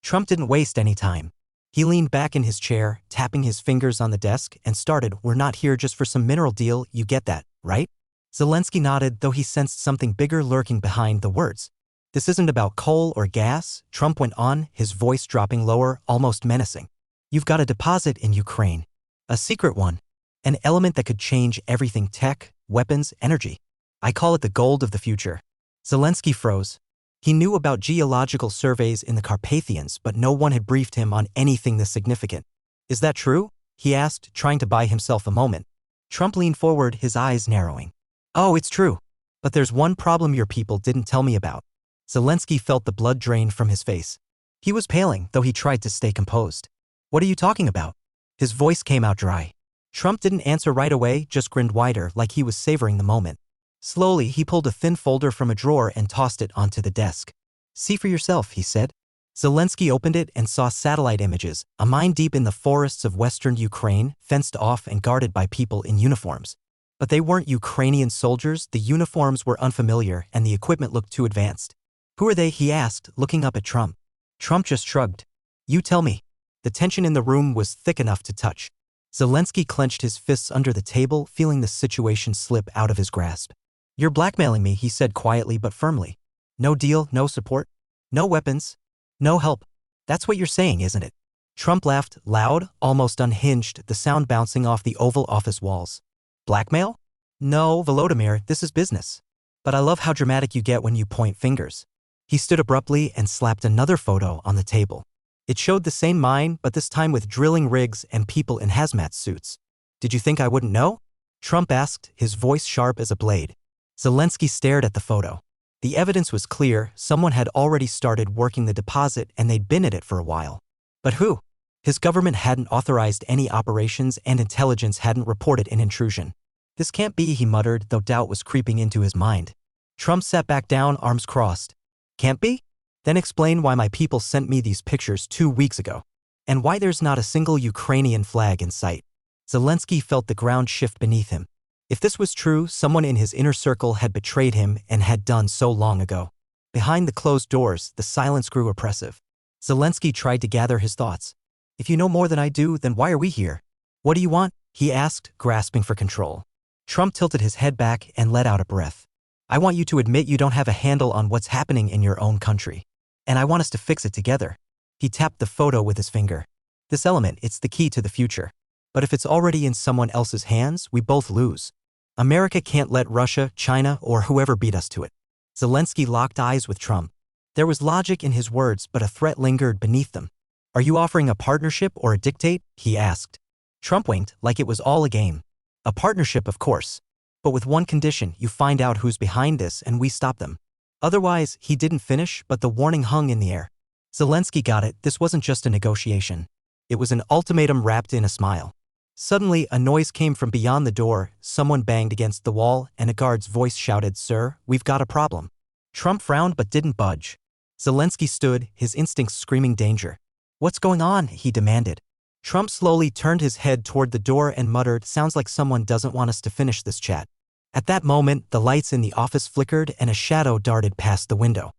Trump didn't waste any time. He leaned back in his chair, tapping his fingers on the desk, and started, "We're not here just for some mineral deal, you get that, right?" Zelensky nodded, though he sensed something bigger lurking behind the words. "This isn't about coal or gas," Trump went on, his voice dropping lower, almost menacing. "You've got a deposit in Ukraine. A secret one. An element that could change everything: tech, weapons, energy. I call it the gold of the future." Zelensky froze. He knew about geological surveys in the Carpathians, but no one had briefed him on anything this significant. "Is that true?" he asked, trying to buy himself a moment. Trump leaned forward, his eyes narrowing. "Oh, it's true. But there's one problem your people didn't tell me about." Zelensky felt the blood drain from his face. He was paling, though he tried to stay composed. "What are you talking about?" His voice came out dry. Trump didn't answer right away, just grinned wider, like he was savoring the moment. Slowly, he pulled a thin folder from a drawer and tossed it onto the desk. "See for yourself," he said. Zelensky opened it and saw satellite images, a mine deep in the forests of western Ukraine, fenced off and guarded by people in uniforms. But they weren't Ukrainian soldiers, the uniforms were unfamiliar, and the equipment looked too advanced. "Who are they?" he asked, looking up at Trump. Trump just shrugged. "You tell me." The tension in the room was thick enough to touch. Zelensky clenched his fists under the table, feeling the situation slip out of his grasp. "You're blackmailing me," he said quietly but firmly. "No deal, no support, no weapons, no help. That's what you're saying, isn't it?" Trump laughed, loud, almost unhinged, the sound bouncing off the Oval Office walls. "Blackmail? No, Volodymyr, this is business. But I love how dramatic you get when you point fingers." He stood abruptly and slapped another photo on the table. It showed the same mine, but this time with drilling rigs and people in hazmat suits. "Did you think I wouldn't know?" Trump asked, his voice sharp as a blade. Zelensky stared at the photo. The evidence was clear: someone had already started working the deposit and they'd been at it for a while. But who? His government hadn't authorized any operations and intelligence hadn't reported an intrusion. "This can't be," he muttered, though doubt was creeping into his mind. Trump sat back down, arms crossed. "Can't be? Then explain why my people sent me these pictures 2 weeks ago. And why there's not a single Ukrainian flag in sight." Zelensky felt the ground shift beneath him. If this was true, someone in his inner circle had betrayed him and had done so long ago. Behind the closed doors, the silence grew oppressive. Zelensky tried to gather his thoughts. "If you know more than I do, then why are we here? What do you want?" he asked, grasping for control. Trump tilted his head back and let out a breath. "I want you to admit you don't have a handle on what's happening in your own country. And I want us to fix it together." He tapped the photo with his finger. "This element, it's the key to the future. But if it's already in someone else's hands, we both lose. America can't let Russia, China, or whoever beat us to it." Zelensky locked eyes with Trump. There was logic in his words, but a threat lingered beneath them. "Are you offering a partnership or a dictate?" he asked. Trump winked, like it was all a game. "A partnership, of course. But with one condition: you find out who's behind this and we stop them. Otherwise," he didn't finish, but the warning hung in the air. Zelensky got it. This wasn't just a negotiation. It was an ultimatum wrapped in a smile. Suddenly, a noise came from beyond the door, someone banged against the wall, and a guard's voice shouted, "Sir, we've got a problem." Trump frowned but didn't budge. Zelensky stood, his instincts screaming danger. "What's going on?" he demanded. Trump slowly turned his head toward the door and muttered, "Sounds like someone doesn't want us to finish this chat." At that moment, the lights in the office flickered and a shadow darted past the window.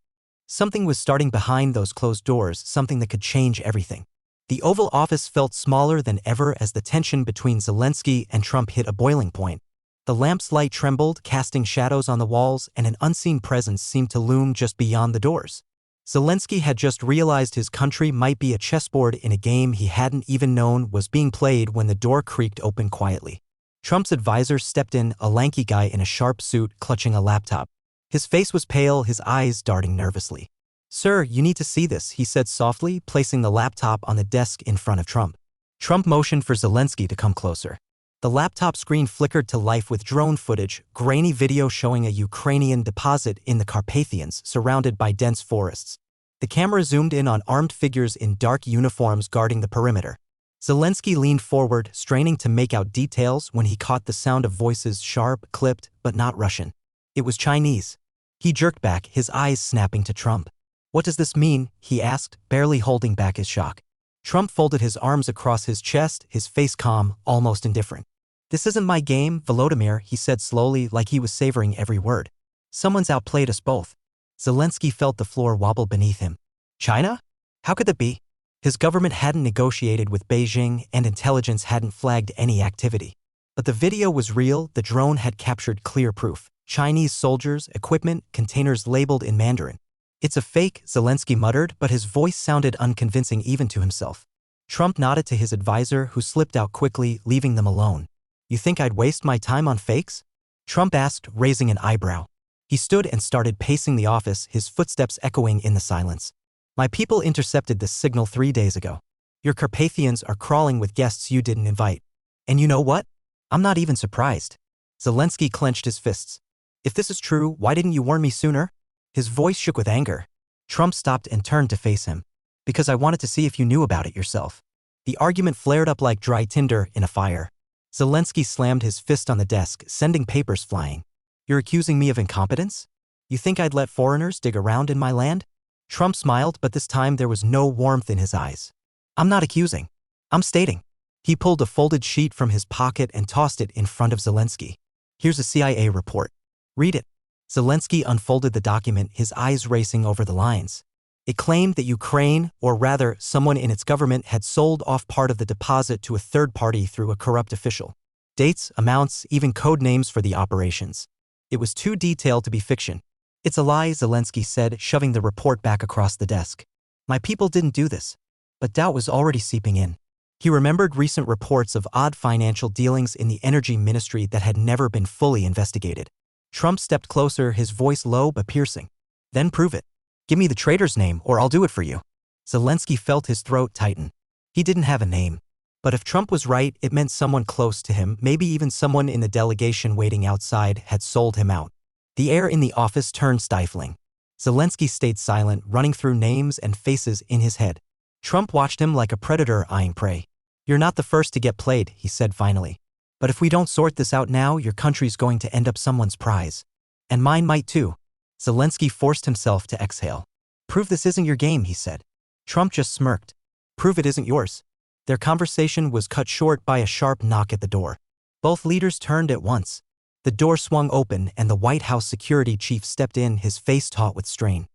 Something was starting behind those closed doors, something that could change everything. The Oval Office felt smaller than ever as the tension between Zelensky and Trump hit a boiling point. The lamp's light trembled, casting shadows on the walls, and an unseen presence seemed to loom just beyond the doors. Zelensky had just realized his country might be a chessboard in a game he hadn't even known was being played when the door creaked open quietly. Trump's advisor stepped in, a lanky guy in a sharp suit, clutching a laptop. His face was pale, his eyes darting nervously. "Sir, you need to see this," he said softly, placing the laptop on the desk in front of Trump. Trump motioned for Zelensky to come closer. The laptop screen flickered to life with drone footage, grainy video showing a Ukrainian deposit in the Carpathians, surrounded by dense forests. The camera zoomed in on armed figures in dark uniforms guarding the perimeter. Zelensky leaned forward, straining to make out details when he caught the sound of voices, sharp, clipped, but not Russian. It was Chinese. He jerked back, his eyes snapping to Trump. "What does this mean?" he asked, barely holding back his shock. Trump folded his arms across his chest, his face calm, almost indifferent. "This isn't my game, Volodymyr," he said slowly, like he was savoring every word. "Someone's outplayed us both." Zelensky felt the floor wobble beneath him. "China?" How could that be? His government hadn't negotiated with Beijing and intelligence hadn't flagged any activity. But the video was real, the drone had captured clear proof. Chinese soldiers, equipment, containers labeled in Mandarin. It's a fake, Zelensky muttered, but his voice sounded unconvincing even to himself. Trump nodded to his advisor, who slipped out quickly, leaving them alone. You think I'd waste my time on fakes? Trump asked, raising an eyebrow. He stood and started pacing the office, his footsteps echoing in the silence. My people intercepted this signal 3 days ago. Your Carpathians are crawling with guests you didn't invite. And you know what? I'm not even surprised. Zelensky clenched his fists. If this is true, why didn't you warn me sooner? His voice shook with anger. Trump stopped and turned to face him. Because I wanted to see if you knew about it yourself. The argument flared up like dry tinder in a fire. Zelensky slammed his fist on the desk, sending papers flying. You're accusing me of incompetence? You think I'd let foreigners dig around in my land? Trump smiled, but this time there was no warmth in his eyes. I'm not accusing. I'm stating. He pulled a folded sheet from his pocket and tossed it in front of Zelensky. Here's a CIA report. Read it. Zelensky unfolded the document, his eyes racing over the lines. It claimed that Ukraine, or rather someone in its government, had sold off part of the deposit to a third party through a corrupt official. Dates, amounts, even code names for the operations. It was too detailed to be fiction. It's a lie, Zelensky said, shoving the report back across the desk. My people didn't do this. But doubt was already seeping in. He remembered recent reports of odd financial dealings in the energy ministry that had never been fully investigated. Trump stepped closer, his voice low but piercing. Then prove it. Give me the traitor's name or I'll do it for you. Zelensky felt his throat tighten. He didn't have a name. But if Trump was right, it meant someone close to him, maybe even someone in the delegation waiting outside, had sold him out. The air in the office turned stifling. Zelensky stayed silent, running through names and faces in his head. Trump watched him like a predator eyeing prey. You're not the first to get played, he said finally. But if we don't sort this out now, your country's going to end up someone's prize. And mine might too. Zelensky forced himself to exhale. Prove this isn't your game, he said. Trump just smirked. Prove it isn't yours. Their conversation was cut short by a sharp knock at the door. Both leaders turned at once. The door swung open and the White House security chief stepped in, his face taut with strain.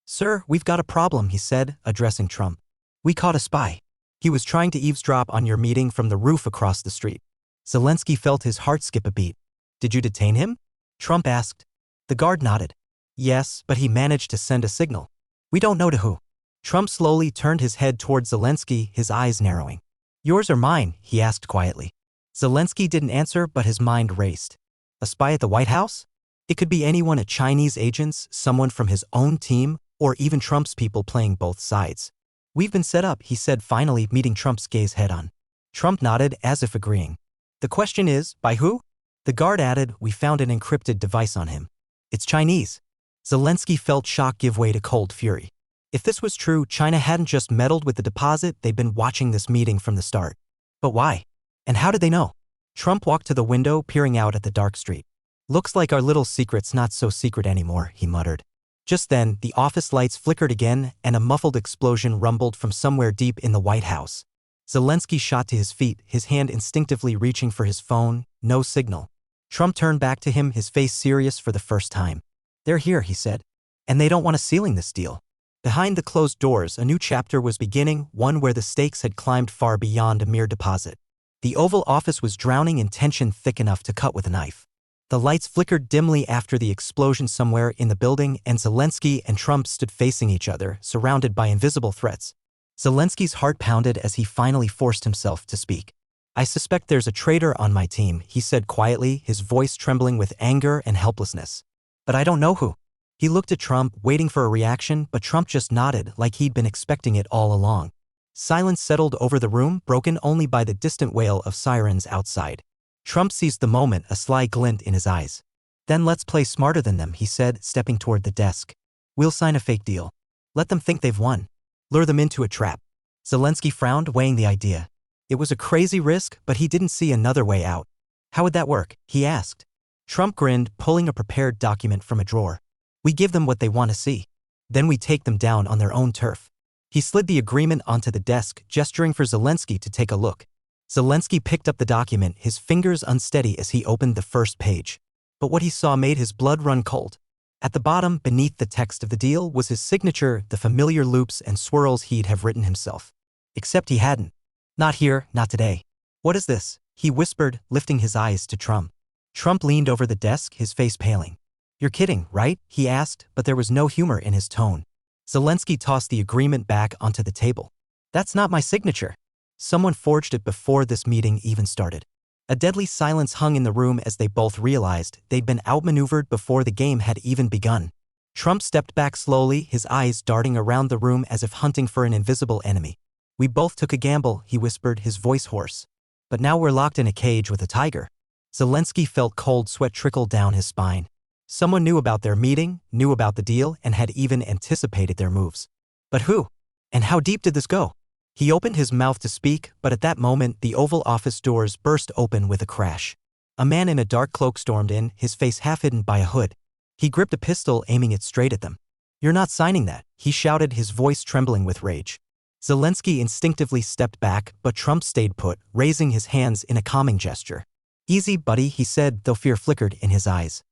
Sir, we've got a problem, he said, addressing Trump. We caught a spy. He was trying to eavesdrop on your meeting from the roof across the street. Zelensky felt his heart skip a beat. Did you detain him? Trump asked. The guard nodded. Yes, but he managed to send a signal. We don't know to who. Trump slowly turned his head toward Zelensky, his eyes narrowing. Yours or mine? He asked quietly. Zelensky didn't answer, but his mind raced. A spy at the White House? It could be anyone, a Chinese agents, someone from his own team, or even Trump's people playing both sides. We've been set up, he said finally, meeting Trump's gaze head-on. Trump nodded, as if agreeing. The question is, by who? The guard added, we found an encrypted device on him. It's Chinese. Zelensky felt shock give way to cold fury. If this was true, China hadn't just meddled with the deposit, they'd been watching this meeting from the start. But why? And how did they know? Trump walked to the window, peering out at the dark street. Looks like our little secret's not so secret anymore, he muttered. Just then, the office lights flickered again, and a muffled explosion rumbled from somewhere deep in the White House. Zelensky shot to his feet, his hand instinctively reaching for his phone. No signal. Trump turned back to him, his face serious for the first time. They're here, he said. And they don't want us sealing this deal. Behind the closed doors, a new chapter was beginning, one where the stakes had climbed far beyond a mere deposit. The Oval Office was drowning in tension thick enough to cut with a knife. The lights flickered dimly after the explosion somewhere in the building, and Zelensky and Trump stood facing each other, surrounded by invisible threats. Zelensky's heart pounded as he finally forced himself to speak. I suspect there's a traitor on my team, he said quietly, his voice trembling with anger and helplessness. But I don't know who. He looked at Trump, waiting for a reaction, but Trump just nodded like he'd been expecting it all along. Silence settled over the room, broken only by the distant wail of sirens outside. Trump seized the moment, a sly glint in his eyes. Then let's play smarter than them, he said, stepping toward the desk. We'll sign a fake deal. Let them think they've won. Lure them into a trap. Zelensky frowned, weighing the idea. It was a crazy risk, but he didn't see another way out. How would that work? He asked. Trump grinned, pulling a prepared document from a drawer. We give them what they want to see. Then we take them down on their own turf. He slid the agreement onto the desk, gesturing for Zelensky to take a look. Zelensky picked up the document, his fingers unsteady as he opened the first page. But what he saw made his blood run cold. At the bottom, beneath the text of the deal, was his signature, the familiar loops and swirls he'd have written himself. Except he hadn't. Not here, not today. What is this? He whispered, lifting his eyes to Trump. Trump leaned over the desk, his face paling. You're kidding, right? He asked, but there was no humor in his tone. Zelensky tossed the agreement back onto the table. That's not my signature. Someone forged it before this meeting even started. A deadly silence hung in the room as they both realized they'd been outmaneuvered before the game had even begun. Trump stepped back slowly, his eyes darting around the room as if hunting for an invisible enemy. We both took a gamble, he whispered, his voice hoarse. But now we're locked in a cage with a tiger. Zelensky felt cold sweat trickle down his spine. Someone knew about their meeting, knew about the deal, and had even anticipated their moves. But who? And how deep did this go? He opened his mouth to speak, but at that moment the Oval Office doors burst open with a crash. A man in a dark cloak stormed in, his face half hidden by a hood. He gripped a pistol, aiming it straight at them. You're not signing that, he shouted, his voice trembling with rage. Zelensky instinctively stepped back, but Trump stayed put, raising his hands in a calming gesture. Easy, buddy, he said, though fear flickered in his eyes.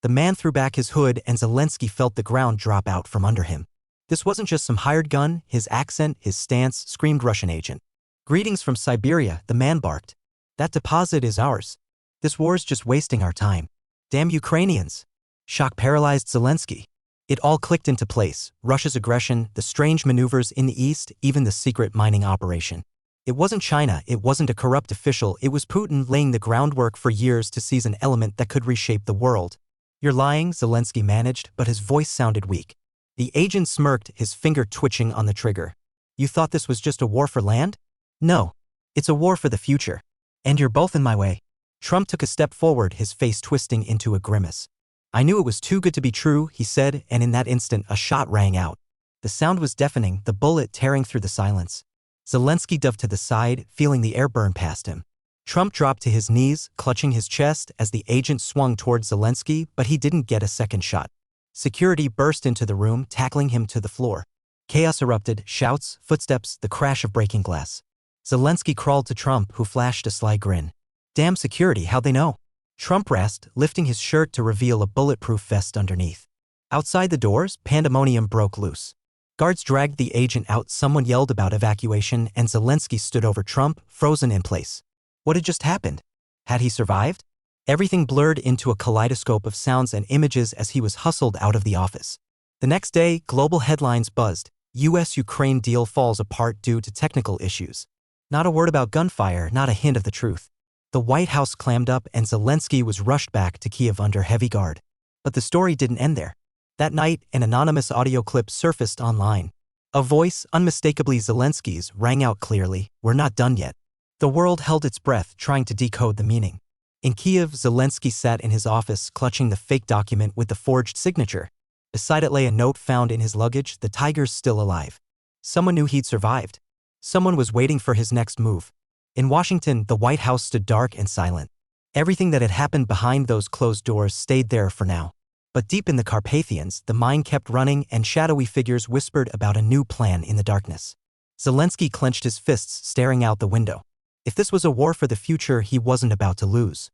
The man threw back his hood and Zelensky felt the ground drop out from under him. This wasn't just some hired gun, his accent, his stance, screamed Russian agent. Greetings from Siberia, the man barked. That deposit is ours. This war's just wasting our time. Damn Ukrainians. Shock paralyzed Zelensky. It all clicked into place, Russia's aggression, the strange maneuvers in the east, even the secret mining operation. It wasn't China, it wasn't a corrupt official, it was Putin laying the groundwork for years to seize an element that could reshape the world. You're lying, Zelensky managed, but his voice sounded weak. The agent smirked, his finger twitching on the trigger. You thought this was just a war for land? No. It's a war for the future. And you're both in my way. Trump took a step forward, his face twisting into a grimace. I knew it was too good to be true, he said, and in that instant a shot rang out. The sound was deafening, the bullet tearing through the silence. Zelensky dove to the side, feeling the air burn past him. Trump dropped to his knees, clutching his chest as the agent swung towards Zelensky, but he didn't get a second shot. Security burst into the room, tackling him to the floor. Chaos erupted, shouts, footsteps, the crash of breaking glass. Zelensky crawled to Trump, who flashed a sly grin. Damn security, how'd they know? Trump rasped, lifting his shirt to reveal a bulletproof vest underneath. Outside the doors, pandemonium broke loose. Guards dragged the agent out, someone yelled about evacuation, and Zelensky stood over Trump, frozen in place. What had just happened? Had he survived? Everything blurred into a kaleidoscope of sounds and images as he was hustled out of the office. The next day, global headlines buzzed. US-Ukraine deal falls apart due to technical issues. Not a word about gunfire, not a hint of the truth. The White House clammed up and Zelensky was rushed back to Kyiv under heavy guard. But the story didn't end there. That night, an anonymous audio clip surfaced online. A voice, unmistakably Zelensky's, rang out clearly, "We're not done yet." The world held its breath, trying to decode the meaning. In Kyiv, Zelensky sat in his office, clutching the fake document with the forged signature. Beside it lay a note found in his luggage, "The tiger's still alive." Someone knew he'd survived. Someone was waiting for his next move. In Washington, the White House stood dark and silent. Everything that had happened behind those closed doors stayed there for now. But deep in the Carpathians, the mine kept running and shadowy figures whispered about a new plan in the darkness. Zelensky clenched his fists, staring out the window. If this was a war for the future, he wasn't about to lose.